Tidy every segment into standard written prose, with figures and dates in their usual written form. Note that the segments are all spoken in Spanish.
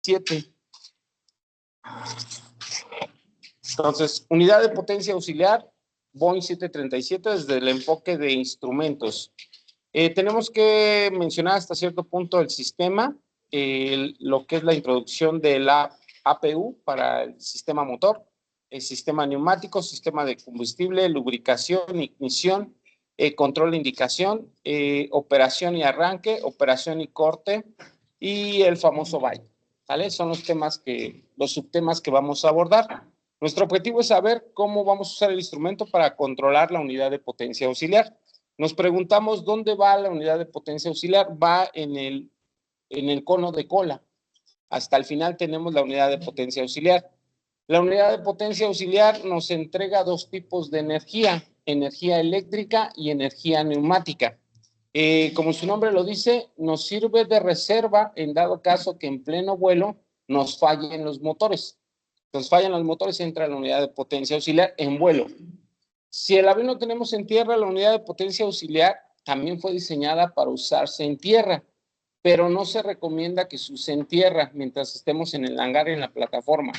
7. Entonces, unidad de potencia auxiliar, Boeing 737 desde el enfoque de instrumentos. Tenemos que mencionar hasta cierto punto el sistema, lo que es la introducción de la APU para el sistema motor, el sistema neumático, sistema de combustible, lubricación, ignición, control de indicación, operación y arranque, operación y corte y el famoso byte. ¿Vale? Son los subtemas que vamos a abordar. Nuestro objetivo es saber cómo vamos a usar el instrumento para controlar la unidad de potencia auxiliar. Nos preguntamos dónde va la unidad de potencia auxiliar. Va en el cono de cola. Hasta el final tenemos la unidad de potencia auxiliar. La unidad de potencia auxiliar nos entrega dos tipos de energía eléctrica y energía neumática. Como su nombre lo dice, nos sirve de reserva en dado caso que en pleno vuelo nos fallen los motores. Nos fallan los motores, entra la unidad de potencia auxiliar en vuelo. Si el avión lo tenemos en tierra, la unidad de potencia auxiliar también fue diseñada para usarse en tierra, pero no se recomienda que se use en tierra mientras estemos en el hangar, en la plataforma.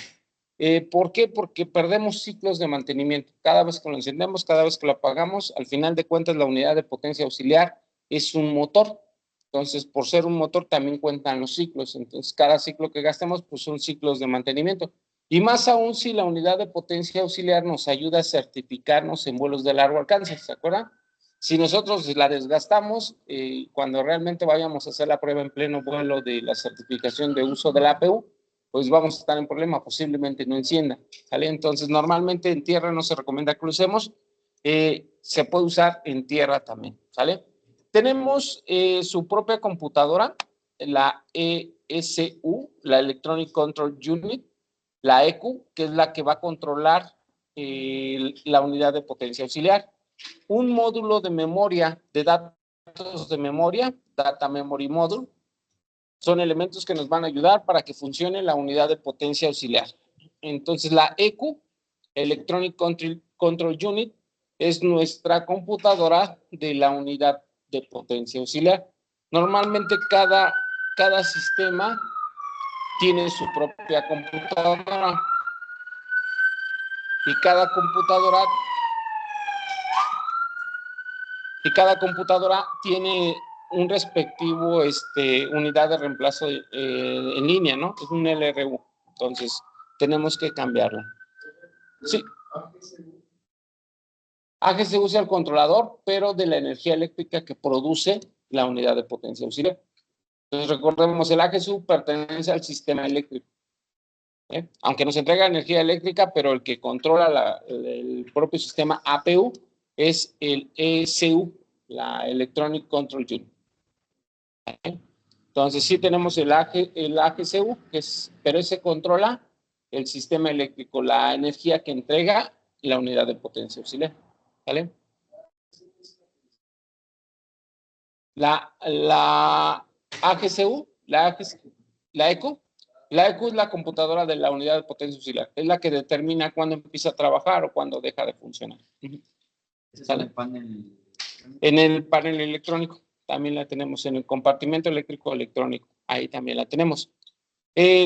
¿Por qué? Porque perdemos ciclos de mantenimiento. Cada vez que lo encendemos, cada vez que lo apagamos, al final de cuentas la unidad de potencia auxiliar es un motor. Entonces, por ser un motor también cuentan los ciclos. Entonces, cada ciclo que gastemos, pues son ciclos de mantenimiento. Y más aún si la unidad de potencia auxiliar nos ayuda a certificarnos en vuelos de largo alcance, ¿se acuerdan? Si nosotros la desgastamos, cuando realmente vayamos a hacer la prueba en pleno vuelo de la certificación de uso de la APU, pues vamos a estar en problema, posiblemente no encienda, ¿vale? Entonces, normalmente en tierra no se recomienda que lo usemos, se puede usar en tierra también, ¿sale? Tenemos su propia computadora, la ECU, la Electronic Control Unit, la ECU, que es la que va a controlar la unidad de potencia auxiliar. Un módulo de memoria, de datos de memoria, Data Memory Module, son elementos que nos van a ayudar para que funcione la unidad de potencia auxiliar. Entonces, la ECU, Electronic Control Unit, es nuestra computadora de la unidad de potencia auxiliar. Normalmente cada sistema tiene su propia computadora y cada computadora tiene un respectivo unidad de reemplazo en línea, ¿no? Es un LRU. Entonces, tenemos que cambiarla. Sí. AGCU usa el controlador, pero de la energía eléctrica que produce la unidad de potencia auxiliar. Entonces, recordemos, el AGCU pertenece al sistema eléctrico. Aunque nos entrega energía eléctrica, pero el que controla el propio sistema APU es el ECU, la Electronic Control Unit. Entonces, sí tenemos el AGCU, pero ese controla el sistema eléctrico, la energía que entrega la unidad de potencia auxiliar. ¿Vale? La AGCU, la ECU es la computadora de la unidad de potencia auxiliar. Es la que determina cuándo empieza a trabajar o cuándo deja de funcionar. ¿Sale? En el panel electrónico. También la tenemos en el compartimento eléctrico electrónico. Ahí también la tenemos.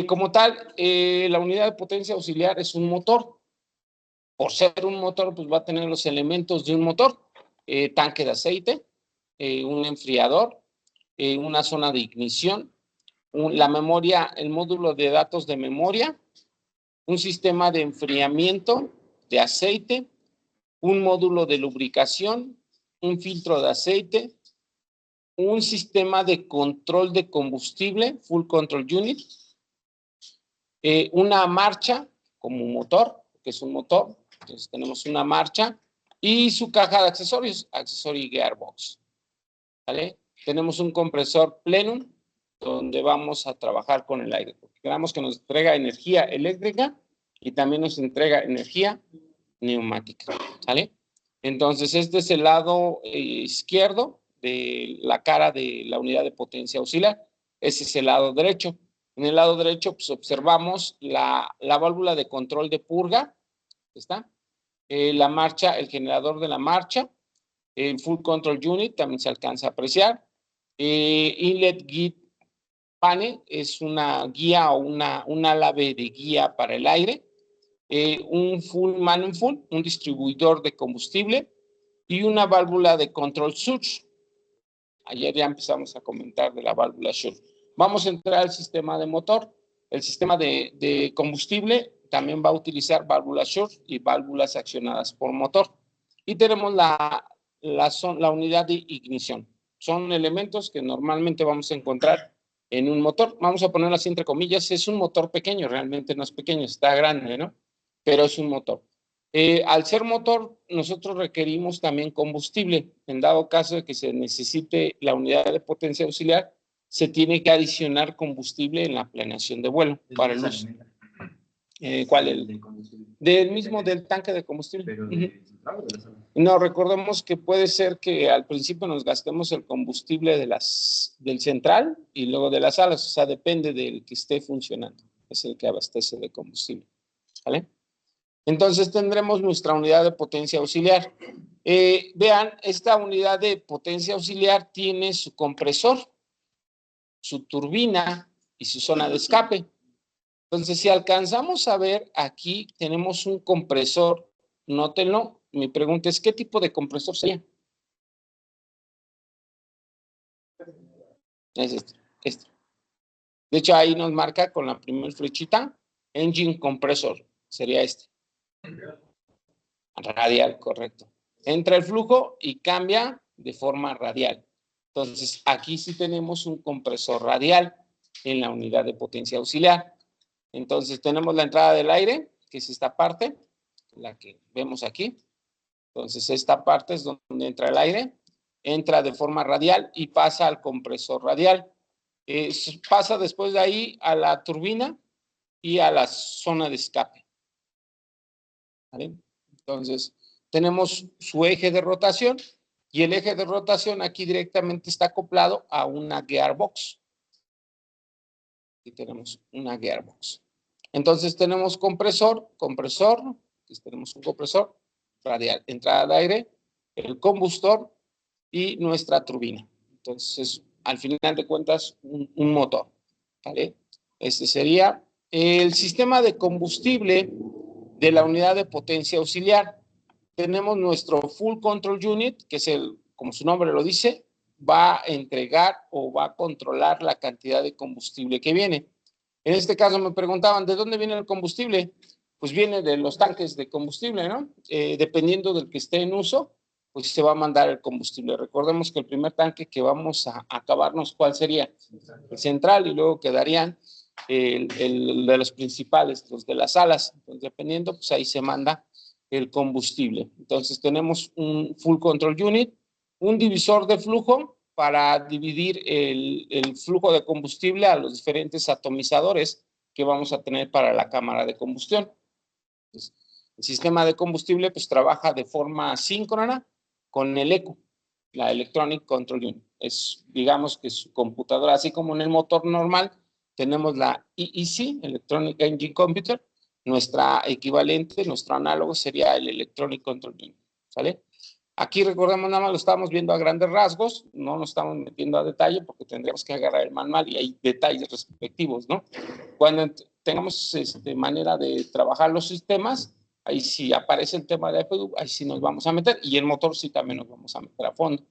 Como tal, la unidad de potencia auxiliar es un motor. Por ser un motor, pues va a tener los elementos de un motor. Tanque de aceite, un enfriador, una zona de ignición, la memoria, el módulo de datos de memoria, un sistema de enfriamiento de aceite, un módulo de lubricación, un filtro de aceite, un sistema de control de combustible, Full Control Unit, una marcha como motor, que es un motor, entonces tenemos una marcha, y su caja de accesorios, Accessory Gearbox. ¿Vale? Tenemos un compresor plenum, donde vamos a trabajar con el aire, porque queremos que nos entrega energía eléctrica y también nos entrega energía neumática. ¿Vale? Entonces, este es el lado izquierdo de la cara de la unidad de potencia auxiliar. Ese es el lado derecho. En el lado derecho, pues, observamos la válvula de control de purga. ¿Está? La marcha, el generador de la marcha. El Full Control Unit también se alcanza a apreciar. Inlet Gate pane es una guía o un álabe de guía para el aire, un full manifold, un distribuidor de combustible y una válvula de control surge. Ayer ya empezamos a comentar de la válvula surge. Vamos a entrar al sistema de motor. El sistema de combustible también va a utilizar válvulas surge y válvulas accionadas por motor. Y tenemos la unidad de ignición. Son elementos que normalmente vamos a encontrar en un motor. Vamos a ponerlo así entre comillas. Es un motor pequeño, realmente no es pequeño, está grande, ¿no? Pero es un motor. Al ser motor, nosotros requerimos también combustible. En dado caso de que se necesite la unidad de potencia auxiliar, se tiene que adicionar combustible en la planeación de vuelo para el uso. ¿Cuál? Del mismo, del tanque de combustible. Pero no, recordemos que puede ser que al principio nos gastemos el combustible del central y luego de las alas, o sea, depende del que esté funcionando. Es el que abastece de combustible. ¿Vale? Entonces tendremos nuestra unidad de potencia auxiliar. Vean, esta unidad de potencia auxiliar tiene su compresor, su turbina y su zona de escape. Entonces, si alcanzamos a ver aquí, tenemos un compresor, nótenlo. Mi pregunta es, ¿qué tipo de compresor sería? Es este. De hecho, ahí nos marca con la primera flechita, engine compressor, sería este. Radial, correcto. Entra el flujo y cambia de forma radial. Entonces, aquí sí tenemos un compresor radial en la unidad de potencia auxiliar. Entonces, tenemos la entrada del aire, que es esta parte, la que vemos aquí. Entonces, esta parte es donde entra el aire, entra de forma radial y pasa al compresor radial. Pasa después de ahí a la turbina y a la zona de escape. ¿Vale? Entonces, tenemos su eje de rotación y el eje de rotación aquí directamente está acoplado a una gearbox. Aquí tenemos una gearbox. Entonces, tenemos compresor, aquí tenemos un compresor radial, entrada de aire, el combustor y nuestra turbina. Entonces, al final de cuentas, un motor. ¿Vale? Este sería el sistema de combustible de la unidad de potencia auxiliar. Tenemos nuestro Full Control Unit, que es como su nombre lo dice, va a entregar o va a controlar la cantidad de combustible que viene. En este caso me preguntaban, ¿de dónde viene el combustible? Pues viene de los tanques de combustible, ¿no? Dependiendo del que esté en uso, pues se va a mandar el combustible. Recordemos que el primer tanque que vamos a acabarnos, ¿cuál sería? El central, y luego quedarían el de los principales, los de las alas. Entonces, dependiendo, pues ahí se manda el combustible. Entonces, tenemos un Full Control Unit, un divisor de flujo para dividir el flujo de combustible a los diferentes atomizadores que vamos a tener para la cámara de combustión. Entonces, el sistema de combustible pues trabaja de forma síncrona con el ECU, la Electronic Control Unit. Es, digamos que su computadora, así como en el motor normal, tenemos la EEC, Electronic Engine Computer. Nuestra equivalente, nuestro análogo sería el Electronic Control Unit. ¿Sale? Aquí recordemos, nada más lo estamos viendo a grandes rasgos, no nos estamos metiendo a detalle porque tendríamos que agarrar el manual y hay detalles respectivos, ¿no? Cuando tengamos manera de trabajar los sistemas, ahí sí aparece el tema de APU, ahí sí nos vamos a meter, y el motor sí también nos vamos a meter a fondo.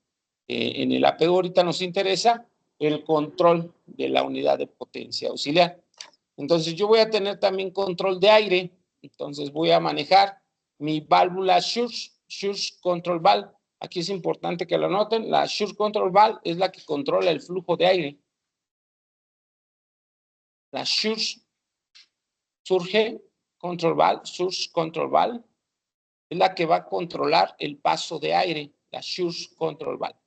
En el APU ahorita nos interesa el control de la unidad de potencia auxiliar. Entonces yo voy a tener también control de aire, entonces voy a manejar mi válvula Surge Control Valve. Aquí es importante que lo noten, la Surge Control Valve es la que controla el flujo de aire. La Surge Control Valve es la que va a controlar el paso de aire, la Surge Control Valve.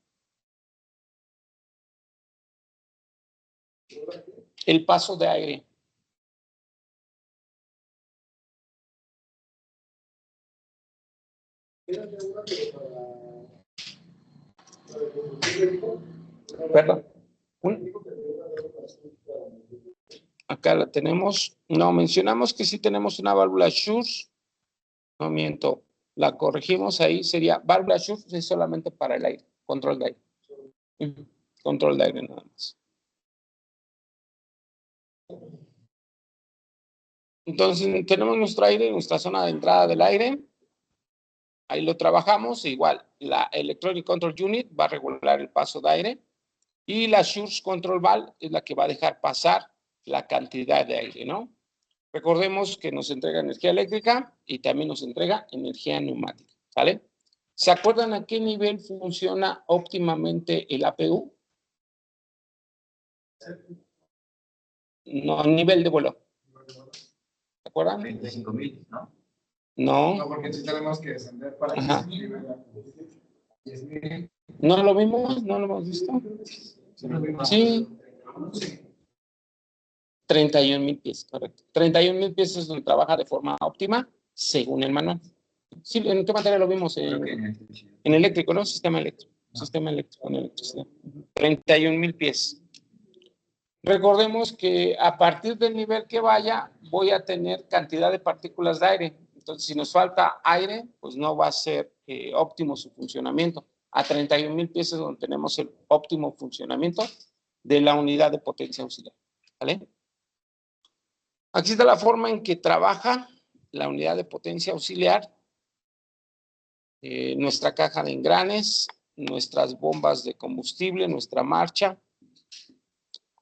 El paso de aire. Perdón. Acá la tenemos. No, mencionamos que sí tenemos una válvula Surge. No miento. La corregimos ahí. Sería válvula Surge es solamente para el aire. Control de aire. Control de aire nada más. Entonces, tenemos nuestro aire, nuestra zona de entrada del aire. Ahí lo trabajamos. Igual, la Electronic Control Unit va a regular el paso de aire. Y la Source Control Valve es la que va a dejar pasar la cantidad de aire, ¿no? Recordemos que nos entrega energía eléctrica y también nos entrega energía neumática, ¿vale? ¿Se acuerdan a qué nivel funciona óptimamente el APU? No, a nivel de vuelo. ¿Se acuerdan? 25,000, ¿no? No. No, porque sí tenemos que descender para Ajá. que se nivel. ¿No lo vimos? ¿No lo hemos visto? Sí. 31,000 pies, correcto. 31,000 pies es donde trabaja de forma óptima, según el manual. Sí, ¿en qué materia lo vimos? En eléctrico, ¿no? Sistema eléctrico. Sistema eléctrico en electricidad. 31,000 pies. Recordemos que a partir del nivel que vaya, voy a tener cantidad de partículas de aire. Entonces, si nos falta aire, pues no va a ser óptimo su funcionamiento. A 31,000 pies es donde tenemos el óptimo funcionamiento de la unidad de potencia auxiliar. ¿Vale? Aquí está la forma en que trabaja la unidad de potencia auxiliar, nuestra caja de engranes, nuestras bombas de combustible, nuestra marcha,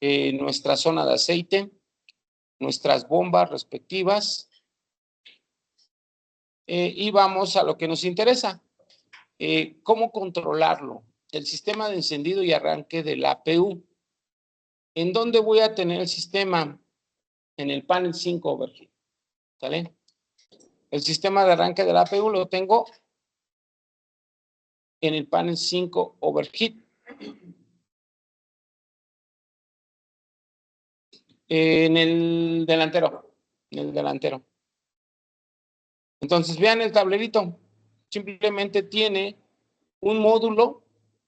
nuestra zona de aceite, nuestras bombas respectivas, y vamos a lo que nos interesa. ¿Cómo controlarlo? El sistema de encendido y arranque del APU. ¿En dónde voy a tener el sistema? En el panel 5 overhead. ¿Sale? El sistema de arranque del APU lo tengo en el panel 5 overhead. En el delantero. En el delantero. Entonces, vean el tablerito. Simplemente tiene un módulo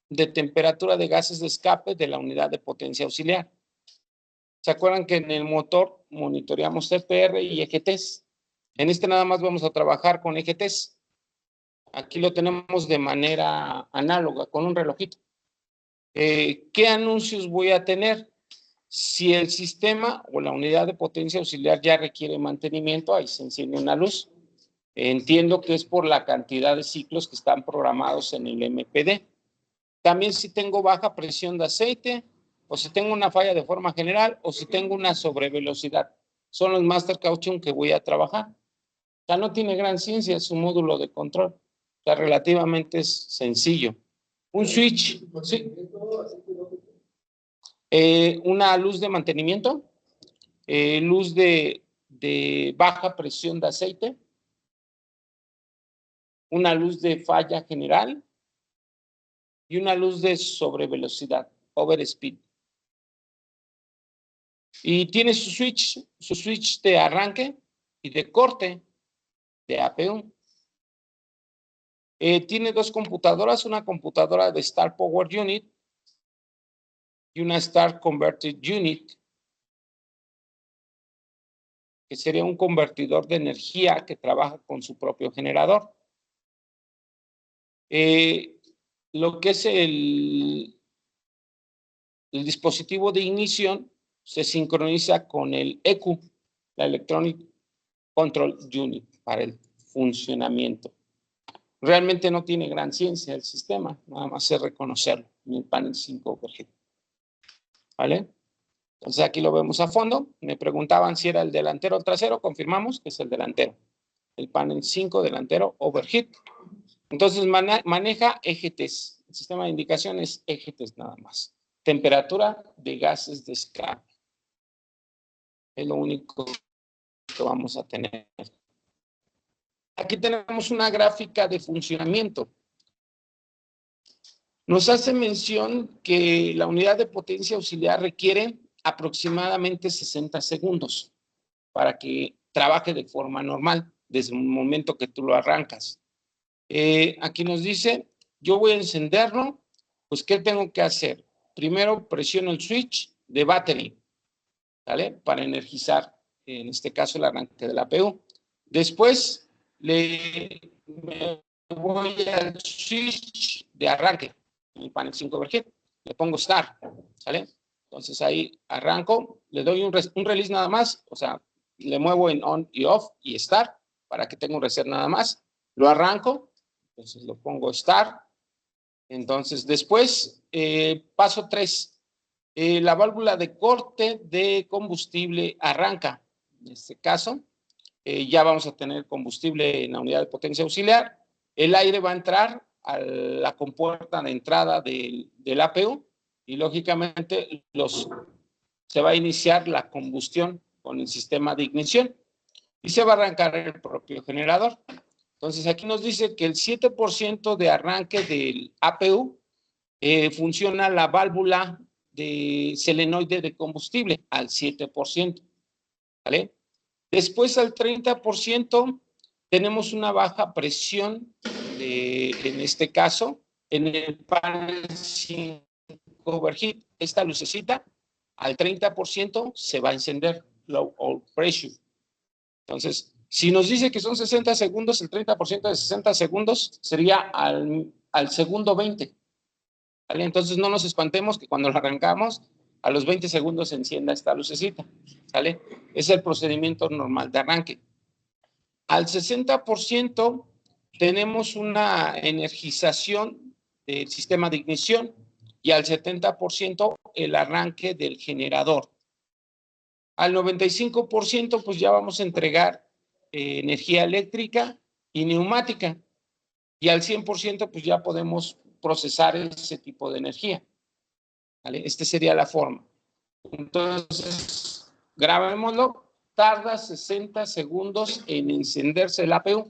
de temperatura de gases de escape de la unidad de potencia auxiliar. ¿Se acuerdan que en el motor monitoreamos CPR y EGTs? En este nada más vamos a trabajar con EGTs. Aquí lo tenemos de manera análoga, con un relojito. ¿Qué anuncios voy a tener? Si el sistema o la unidad de potencia auxiliar ya requiere mantenimiento, ahí se enciende una luz. Entiendo que es por la cantidad de ciclos que están programados en el MPD. También si tengo baja presión de aceite, o si tengo una falla de forma general, o si tengo una sobrevelocidad. Son los master caution que voy a trabajar. O sea, no tiene gran ciencia, es un módulo de control. O sea, relativamente es sencillo. Un switch, ¿sí? Una luz de mantenimiento, luz de baja presión de aceite, una luz de falla general y una luz de sobrevelocidad, overspeed. Y tiene su switch de arranque y de corte de APU. Tiene dos computadoras, una computadora de Star Power Unit y una Star Converted Unit, que sería un convertidor de energía que trabaja con su propio generador. Lo que es el dispositivo de ignición se sincroniza con el ECU, la Electronic Control Unit, para el funcionamiento. Realmente no tiene gran ciencia el sistema, nada más es reconocerlo en el panel 5 overhead. ¿Vale? Entonces aquí lo vemos a fondo. Me preguntaban si era el delantero o trasero, confirmamos que es el delantero. El panel 5 delantero overhead. Entonces maneja EGTs. El sistema de indicación es EGTs nada más. Temperatura de gases de escape. Es lo único que vamos a tener. Aquí tenemos una gráfica de funcionamiento. Nos hace mención que la unidad de potencia auxiliar requiere aproximadamente 60 segundos para que trabaje de forma normal desde el momento que tú lo arrancas. Aquí nos dice, yo voy a encenderlo, pues ¿qué tengo que hacer? Primero presiono el switch de battery, ¿vale? Para energizar, en este caso, el arranque de la APU. Después me voy al switch de arranque, el panel 5 overhead, le pongo start, ¿sale? Entonces ahí arranco, le doy un release nada más, o sea, le muevo en on y off y start para que tenga un reset nada más. Lo arranco, entonces lo pongo start. Entonces después, paso 3, la válvula de corte de combustible arranca. En este caso, ya vamos a tener combustible en la unidad de potencia auxiliar. El aire va a entrar a la compuerta de entrada del APU y lógicamente se va a iniciar la combustión con el sistema de ignición y se va a arrancar el propio generador. Entonces aquí nos dice que el 7% de arranque del APU funciona la válvula de solenoide de combustible al 7%, ¿vale? Después al 30% tenemos una baja presión, en este caso, en el panel 5 overheat. Esta lucecita al 30% se va a encender, low pressure. Entonces, si nos dice que son 60 segundos, el 30% de 60 segundos sería al segundo 20. ¿Vale? Entonces no nos espantemos que cuando lo arrancamos, a los 20 segundos se encienda esta lucecita. ¿Vale? Es el procedimiento normal de arranque. Al 60% tenemos una energización del sistema de ignición y al 70% el arranque del generador. Al 95% pues ya vamos a entregar energía eléctrica y neumática y al 100% pues ya podemos procesar ese tipo de energía. ¿Vale? Esta sería la forma. Entonces, grabémoslo. Tarda 60 segundos en encenderse el APU.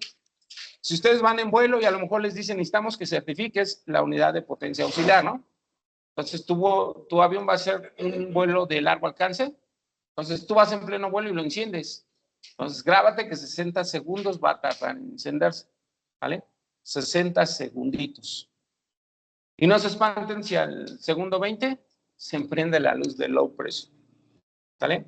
Si ustedes van en vuelo y a lo mejor les dicen necesitamos que certifiques la unidad de potencia auxiliar, ¿no? Entonces tu avión va a ser un vuelo de largo alcance. Entonces tú vas en pleno vuelo y lo enciendes. Entonces grábate que 60 segundos va a tardar en encenderse. ¿Vale? 60 segunditos. Y no se espanten si al segundo 20 se emprende la luz de low pressure. ¿Vale?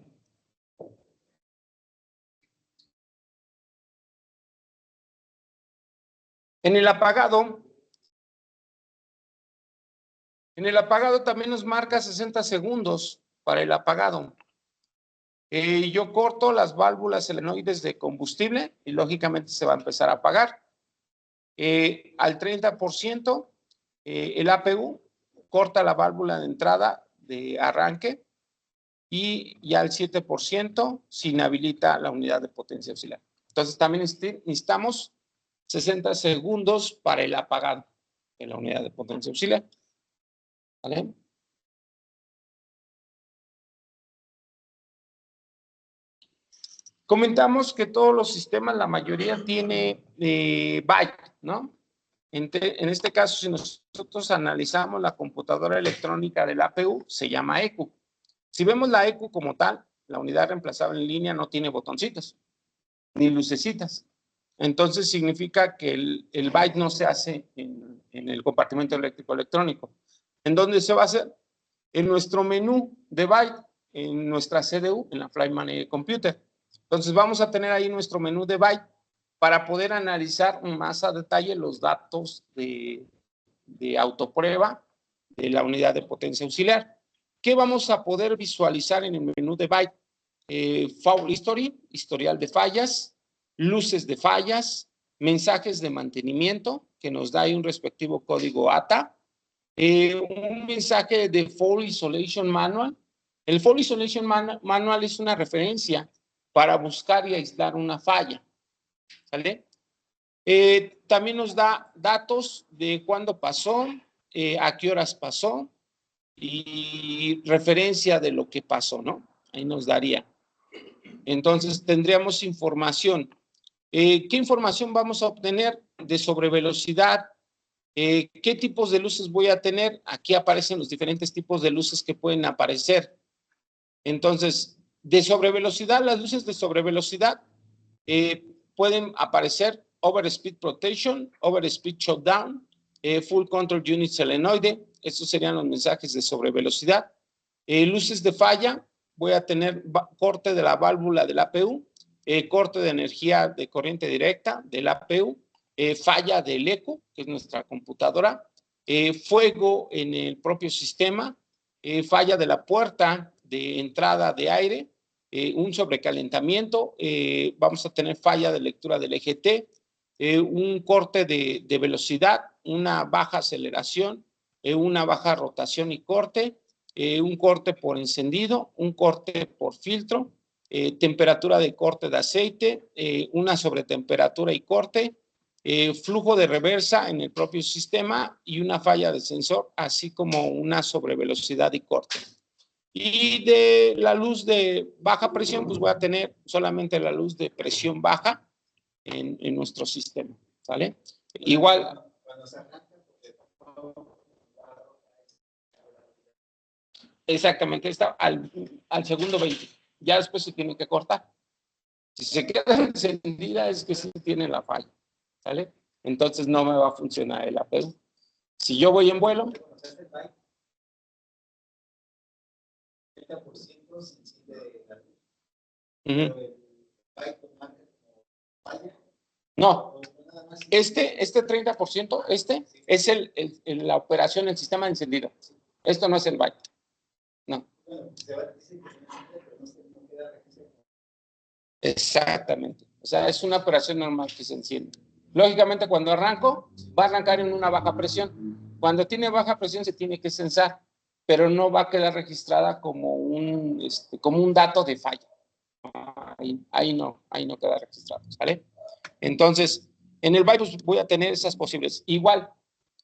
En el apagado también nos marca 60 segundos para el apagado. Yo corto las válvulas solenoides de combustible y lógicamente se va a empezar a apagar. Al 30%, el APU corta la válvula de entrada de arranque y al 7% se inhabilita la unidad de potencia auxiliar. Entonces también necesitamos 60 segundos para el apagado de la unidad de potencia auxiliar. ¿Vale? Comentamos que todos los sistemas, la mayoría tiene byte, ¿no? En este caso, si nosotros analizamos la computadora electrónica del APU, se llama ECU. Si vemos la ECU como tal, la unidad reemplazable en línea no tiene botoncitos, ni lucecitas. Entonces significa que el byte no se hace en el compartimento eléctrico electrónico. ¿En dónde se va a hacer? En nuestro menú de byte, en nuestra CDU, en la Flight Manager Computer. Entonces vamos a tener ahí nuestro menú de byte para poder analizar más a detalle los datos de autoprueba de la unidad de potencia auxiliar. ¿Qué vamos a poder visualizar en el menú de byte? Fault history, historial de fallas, luces de fallas, mensajes de mantenimiento, que nos da ahí un respectivo código ATA, un mensaje de Fault Isolation Manual. El Fault Isolation Manual es una referencia para buscar y aislar una falla. ¿Sale? También nos da datos de cuándo pasó, a qué horas pasó y referencia de lo que pasó, ¿no? Ahí nos daría. Entonces tendríamos información. ¿Qué información vamos a obtener? De sobrevelocidad. ¿Qué tipos de luces voy a tener? Aquí aparecen los diferentes tipos de luces que pueden aparecer. Entonces, de sobrevelocidad, las luces de sobrevelocidad pueden aparecer Overspeed Protection, Overspeed Shutdown, Full Control Unit Solenoide. Estos serían los mensajes de sobrevelocidad. Luces de falla, voy a tener corte de la válvula del APU, corte de energía de corriente directa del APU, falla del ECU, que es nuestra computadora, fuego en el propio sistema, falla de la puerta de entrada de aire un sobrecalentamiento, vamos a tener falla de lectura del eje T, un corte de velocidad, una baja aceleración, una baja rotación y corte, un corte por encendido, un corte por filtro, temperatura de corte de aceite, una sobretemperatura y corte, flujo de reversa en el propio sistema y una falla de sensor, así como una sobrevelocidad y corte. Y de la luz de baja presión, pues voy a tener solamente la luz de presión baja en nuestro sistema, ¿sale? Igual. Exactamente, está al segundo 20. Ya después se tiene que cortar. Si se queda encendida es que sí tiene la falla, ¿sale? Entonces no me va a funcionar el APU. Si yo voy en vuelo, 30% sensible de la luz. No, este 30%, es la operación del sistema de encendido. Esto no es el byte. No. Exactamente. O sea, es una operación normal que se enciende. Lógicamente, cuando arranco, va a arrancar en una baja presión. Cuando tiene baja presión, se tiene que censar, pero no va a quedar registrada como un dato de falla. Ahí no queda registrado, ¿vale? Entonces, en el byte pues, voy a tener esas posibles. Igual,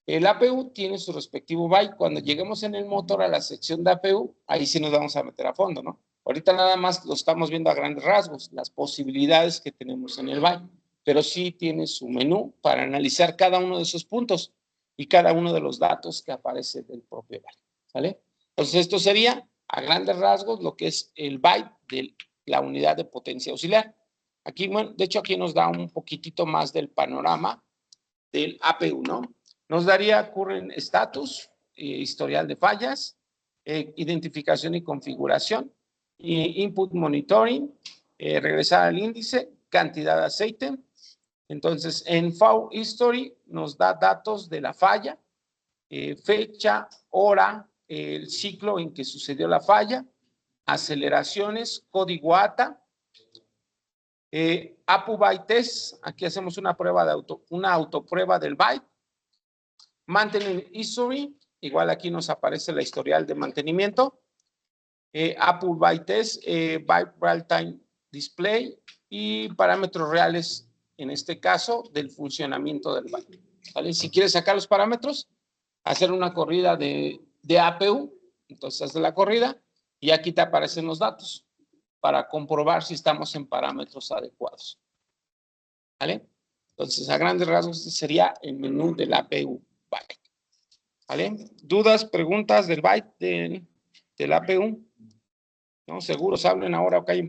el APU tiene su respectivo byte. Cuando lleguemos en el motor a la sección de APU, ahí sí nos vamos a meter a fondo, ¿no? Ahorita nada más lo estamos viendo a grandes rasgos, las posibilidades que tenemos en el byte, pero sí tiene su menú para analizar cada uno de esos puntos y cada uno de los datos que aparece del propio byte, ¿vale? Entonces, esto sería a grandes rasgos lo que es el byte de la unidad de potencia auxiliar. Aquí, bueno, de hecho, aquí nos da un poquitito más del panorama del APU, ¿no? Nos daría current status, historial de fallas, identificación y configuración, input monitoring, regresar al índice, cantidad de aceite. Entonces, en FAU History nos da datos de la falla, fecha, hora, el ciclo en que sucedió la falla, aceleraciones, código ATA, APU byte test, aquí hacemos una prueba una autoprueba del byte. Maintenance history, igual aquí nos aparece la historial de mantenimiento. APU byte test, byte real time display y parámetros reales, en este caso, del funcionamiento del byte. ¿Vale? Si quieres sacar los parámetros, hacer una corrida de APU, entonces haces la corrida y aquí te aparecen los datos para comprobar si estamos en parámetros adecuados. ¿Vale? Entonces, a grandes rasgos, este sería el menú del APU byte. ¿Vale? ¿Dudas, preguntas del byte del APU? ¿No? Seguros, hablen ahora o callen.